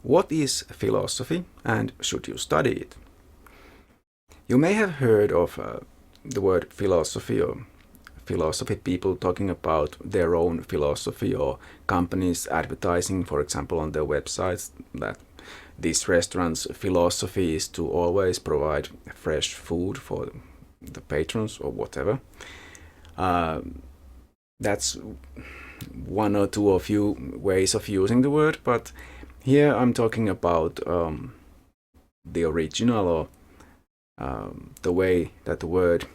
What is philosophy and should you study it? You may have heard of the word philosophy or philosophy, people talking about their own philosophy, or companies advertising, for example, on their websites that this restaurant's philosophy is to always provide fresh food for the patrons or whatever. That's one or two or few ways of using the word, but here I'm talking about the original, or the way that the word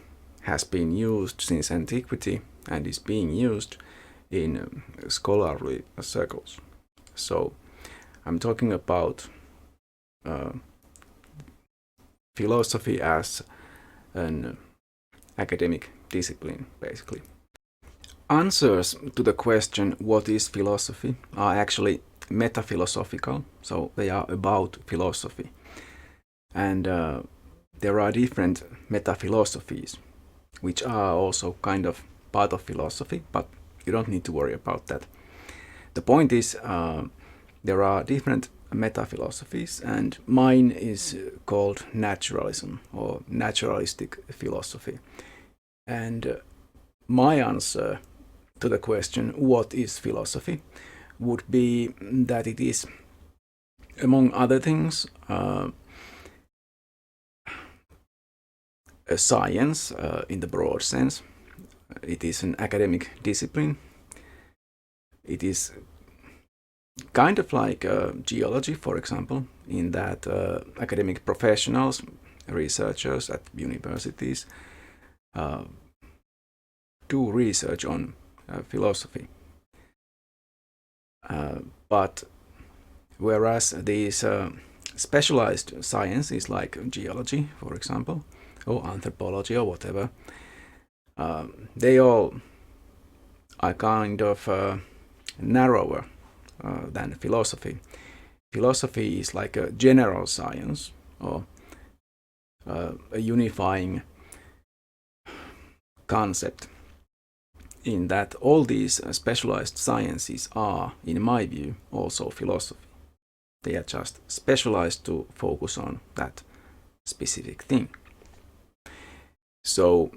has been used since antiquity and is being used in scholarly circles. So I'm talking about philosophy as an academic discipline, basically. Answers to the question what is philosophy are actually metaphilosophical, so they are about philosophy. And there are different metaphilosophies, which are also kind of part of philosophy, but you don't need to worry about that. The point is, there are different metaphilosophies, and mine is called naturalism or naturalistic philosophy. And my answer to the question, what is philosophy, would be that it is, among other things, a science in the broad sense. It is an academic discipline. It is kind of like geology, for example, in that academic professionals, researchers at universities, do research on philosophy. But whereas these specialized sciences like geology, for example, or anthropology or whatever, they all are kind of narrower than philosophy. Philosophy is like a general science, or a unifying concept, in that all these specialized sciences are, in my view, also philosophy. They are just specialized to focus on that specific thing. So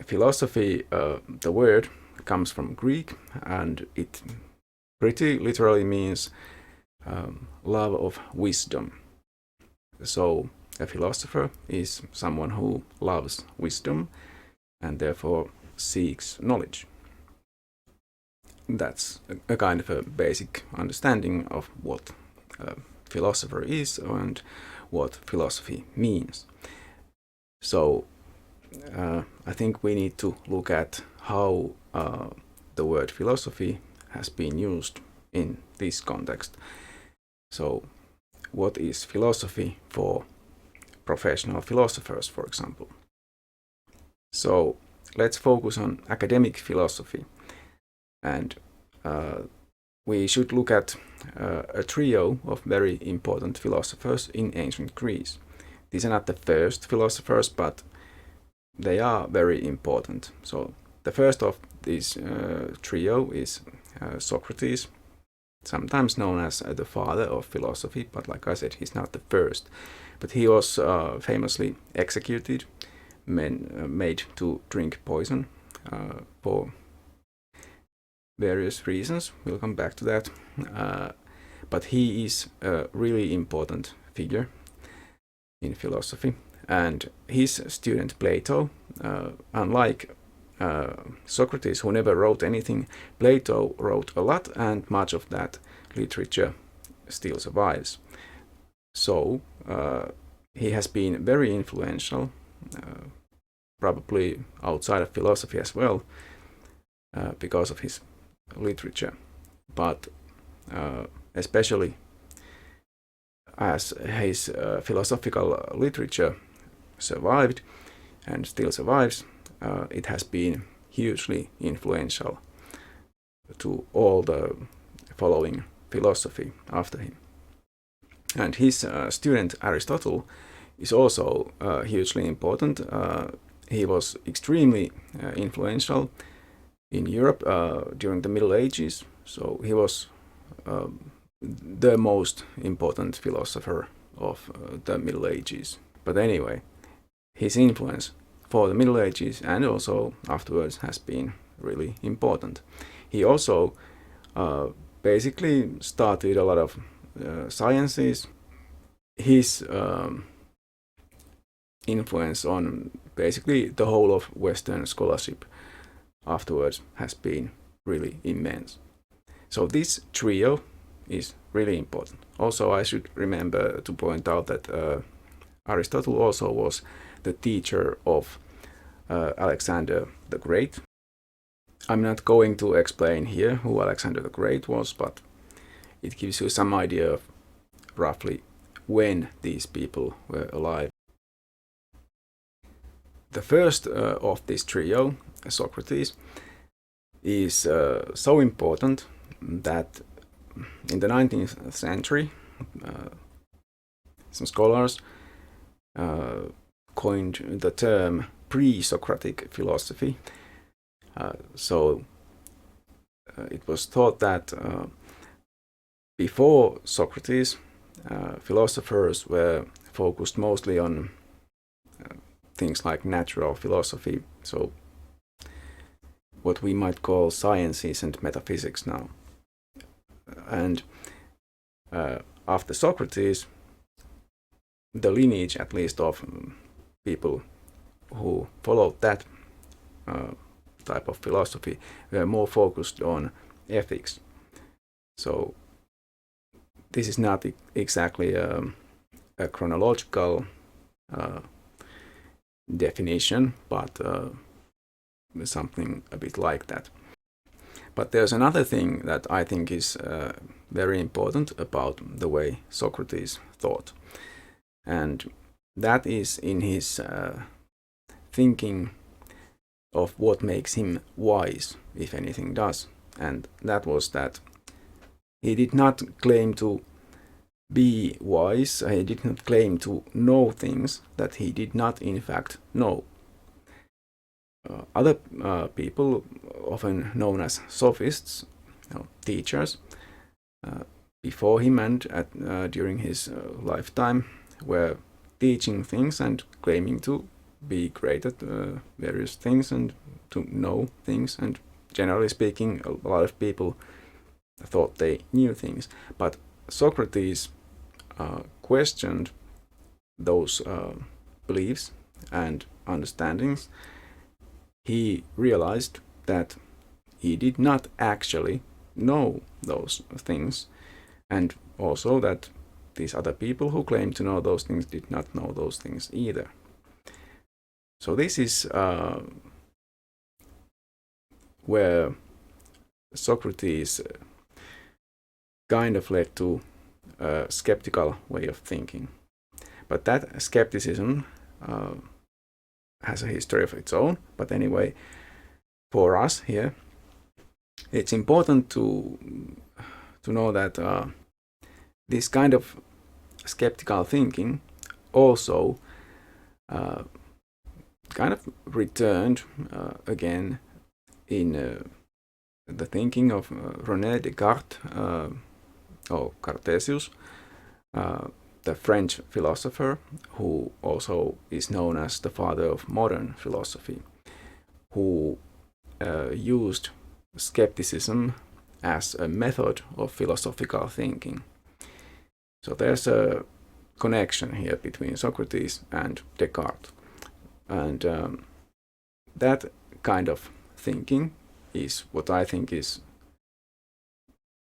philosophy, the word comes from Greek, and it pretty literally means love of wisdom. So a philosopher is someone who loves wisdom and therefore seeks knowledge. That's a kind of a basic understanding of what a philosopher is and what philosophy means. So I think we need to look at how the word philosophy has been used in this context. So what is philosophy for professional philosophers, for example? So let's focus on academic philosophy, and we should look at a trio of very important philosophers in ancient Greece. These are not the first philosophers, but they are very important. So the first of this trio is Socrates, sometimes known as the father of philosophy, but like I said, he's not the first. But he was famously executed, made to drink poison for various reasons. We'll come back to that. But he is a really important figure in philosophy. And his student Plato, unlike Socrates, who never wrote anything, Plato wrote a lot, and much of that literature still survives. So he has been very influential, probably outside of philosophy as well, because of his literature. But especially as his philosophical literature survived and still survives, it has been hugely influential to all the following philosophy after him. And his student Aristotle is also hugely important. He was extremely influential in Europe during the Middle Ages. So he was the most important philosopher of the Middle Ages. But anyway, his influence for the Middle Ages and also afterwards has been really important. He also basically started a lot of sciences. His influence on basically the whole of Western scholarship afterwards has been really immense. So this trio is really important. Also, I should remember to point out that Aristotle also was the teacher of Alexander the Great. I'm not going to explain here who Alexander the Great was, but it gives you some idea of roughly when these people were alive. The first of this trio, Socrates, is so important that in the 19th century, some scholars coined the term pre-Socratic philosophy. So it was thought that before Socrates, philosophers were focused mostly on things like natural philosophy, so what we might call sciences and metaphysics now. And after Socrates, the lineage, at least, of people who followed that type of philosophy were more focused on ethics. So this is not exactly a chronological definition, but something a bit like that. But there's another thing that I think is very important about the way Socrates thought, and that is in his thinking of what makes him wise, if anything does. And that was that he did not claim to be wise, he did not claim to know things that he did not in fact know. Other people, often known as sophists, teachers, before him and during his lifetime, were teaching things and claiming to be great at various things and to know things, and generally speaking, a lot of people thought they knew things. But Socrates questioned those beliefs and understandings. He realized that he did not actually know those things, and also that these other people who claimed to know those things did not know those things either. So this is where Socrates kind of led to a skeptical way of thinking. But that skepticism has a history of its own. But anyway, for us here, it's important to know that this kind of skeptical thinking also kind of returned again in the thinking of René Descartes or Cartesius, the French philosopher who also is known as the father of modern philosophy, who used skepticism as a method of philosophical thinking. So there's a connection here between Socrates and Descartes. And that kind of thinking is what I think is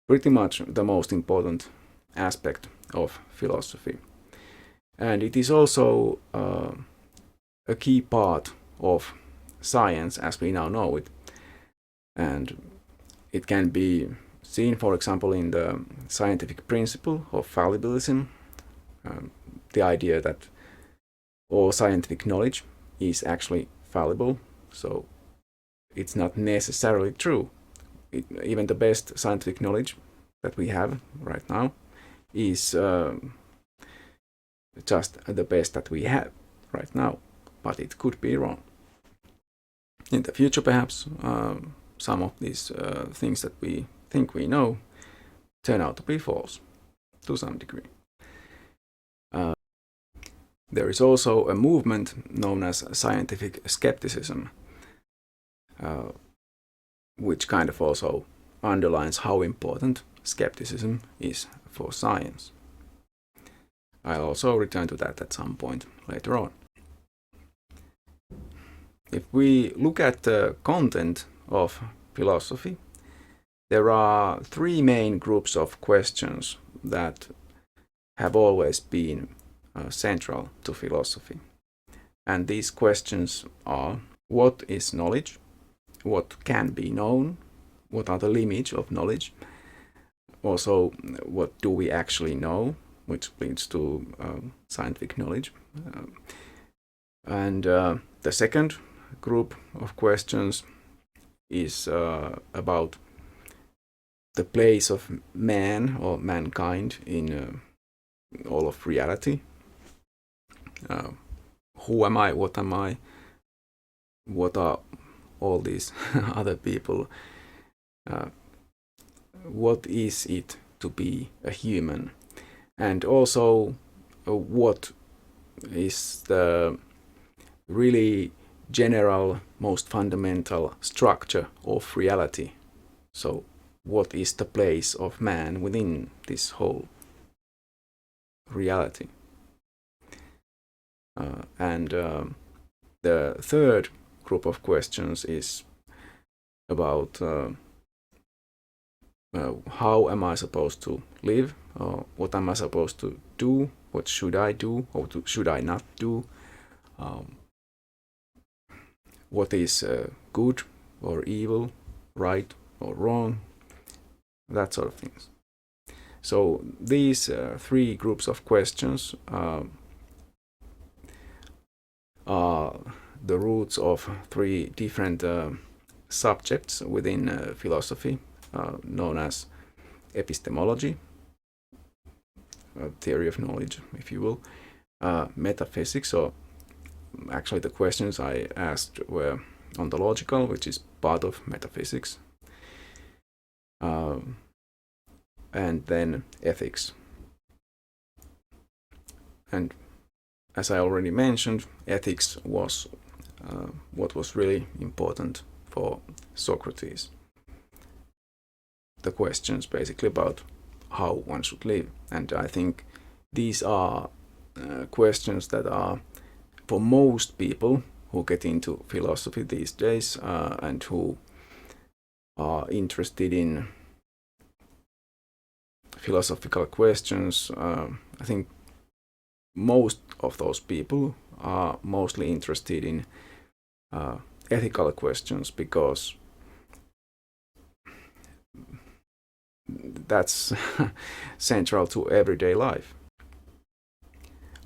pretty much the most important aspect of philosophy. And it is also a key part of science as we now know it. And it can be seen, for example, in the scientific principle of fallibilism, the idea that all scientific knowledge is actually fallible, so it's not necessarily true. Even the best scientific knowledge that we have right now is just the best that we have right now, but it could be wrong. In the future, perhaps, some of these things that we think we know turn out to be false to some degree. There is also a movement known as scientific skepticism, which kind of also underlines how important skepticism is for science. I'll also return to that at some point later on. If we look at the content of philosophy, there are three main groups of questions that have always been central to philosophy. And these questions are: what is knowledge? What can be known? What are the limits of knowledge? Also, what do we actually know, which leads to scientific knowledge. And the second group of questions is about the place of man or mankind in all of reality. Who am I? What am I? What are all these other people? What is it to be a human? And also, what is the really general, most fundamental structure of reality? So, what is the place of man within this whole reality? And the third group of questions is about how am I supposed to live? What am I supposed to do? What should I do? Or should I not do? What is good or evil, right or wrong? That sort of things. So these three groups of questions are the roots of three different subjects within philosophy, known as epistemology, theory of knowledge, if you will, metaphysics, or actually the questions I asked were ontological, which is part of metaphysics, and then ethics. And as I already mentioned, ethics was what was really important for Socrates. The questions basically about how one should live. And I think these are questions that are, for most people who get into philosophy these days and who are interested in philosophical questions, I think most of those people are mostly interested in ethical questions, because that's central to everyday life.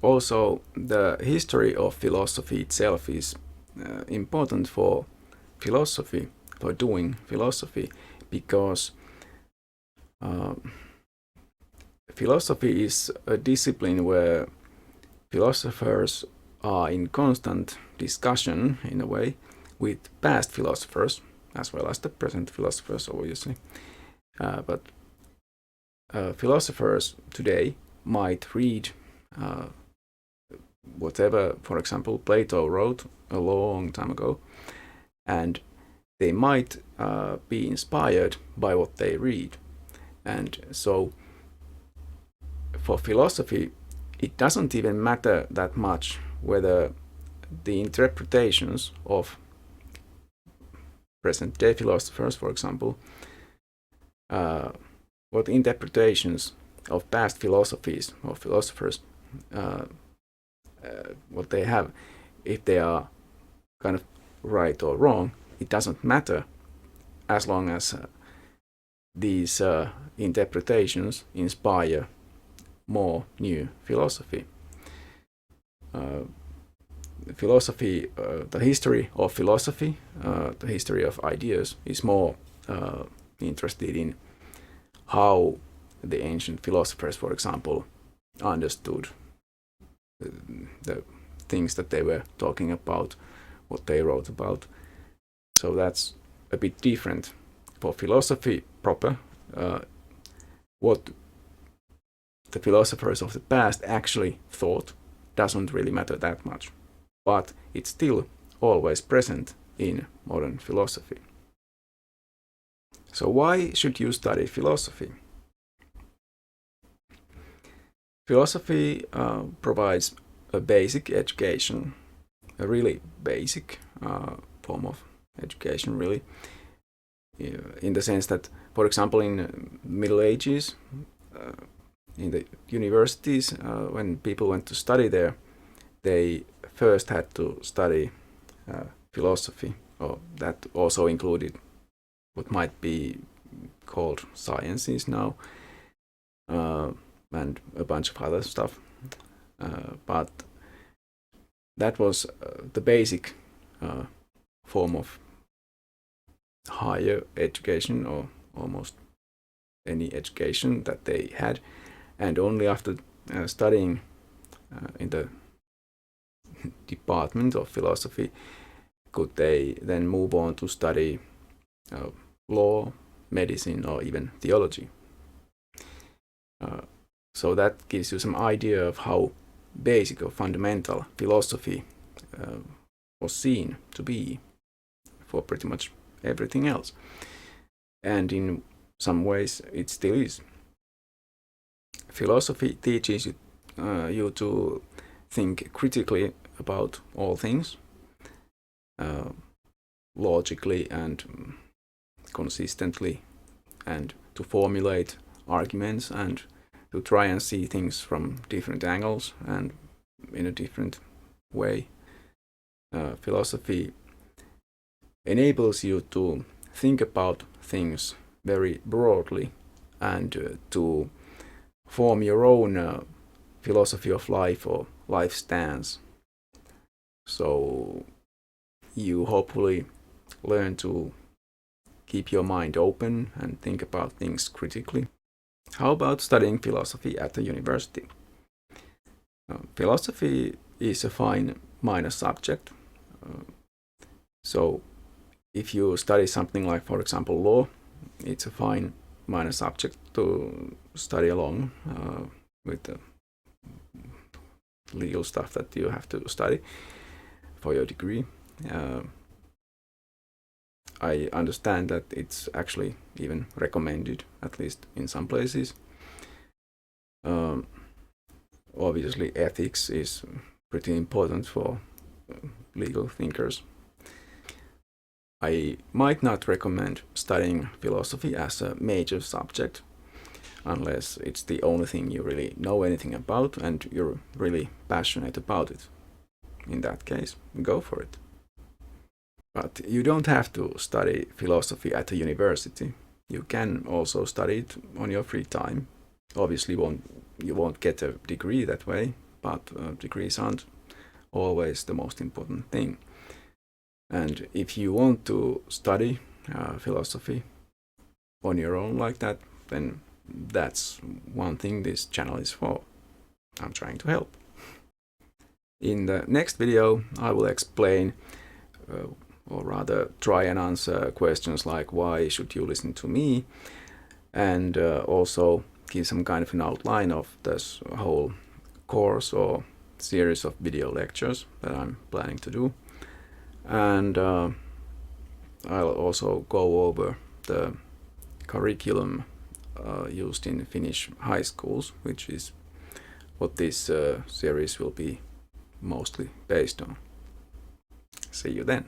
Also, the history of philosophy itself is important for philosophy, for doing philosophy, because philosophy is a discipline where philosophers are in constant discussion, in a way, with past philosophers, as well as the present philosophers, obviously. But philosophers today might read whatever, for example, Plato wrote a long time ago, and they might be inspired by what they read. And so for philosophy, it doesn't even matter that much whether the interpretations of present-day philosophers, for example, what interpretations of past philosophies or philosophers, what they have, if they are kind of right or wrong, it doesn't matter, as long as these interpretations inspire more new philosophy. Philosophy, the history of philosophy, the history of ideas, is more interested in how the ancient philosophers, for example, understood the things that they were talking about, what they wrote about. So that's a bit different. For philosophy proper, what the philosophers of the past actually thought doesn't really matter that much, but it's still always present in modern philosophy. So why should you study philosophy? Philosophy provides a basic education, a really basic form of education, really, in the sense that, for example, in Middle Ages, in the universities, when people went to study there, they first had to study philosophy, or that also included what might be called sciences now, and a bunch of other stuff. But that was the basic form of higher education, or almost any education that they had. And only after studying in the department of philosophy could they then move on to study law, medicine, or even theology. So that gives you some idea of how basic or fundamental philosophy was seen to be for pretty much everything else. And in some ways it still is. Philosophy teaches you to think critically about all things, logically and consistently, and to formulate arguments and to try and see things from different angles and in a different way. Philosophy enables you to think about things very broadly and to form your own philosophy of life or life stance. So you hopefully learn to keep your mind open and think about things critically. How about studying philosophy at the university? Philosophy is a fine minor subject. So if you study something like, for example, law, it's a fine minor subject to study along with the legal stuff that you have to study for your degree. I understand that it's actually even recommended, at least in some places. Obviously, ethics is pretty important for legal thinkers. I might not recommend studying philosophy as a major subject unless it's the only thing you really know anything about and you're really passionate about it. In that case, go for it. But you don't have to study philosophy at a university. You can also study it on your free time. Obviously, you won't get a degree that way, but degrees aren't always the most important thing. And if you want to study philosophy on your own like that, then that's one thing this channel is for. I'm trying to help. In the next video, I will explain, or rather try and answer questions like why should you listen to me, and also give some kind of an outline of this whole course or series of video lectures that I'm planning to do. And I'll also go over the curriculum used in Finnish high schools, which is what this series will be mostly based on. See you then.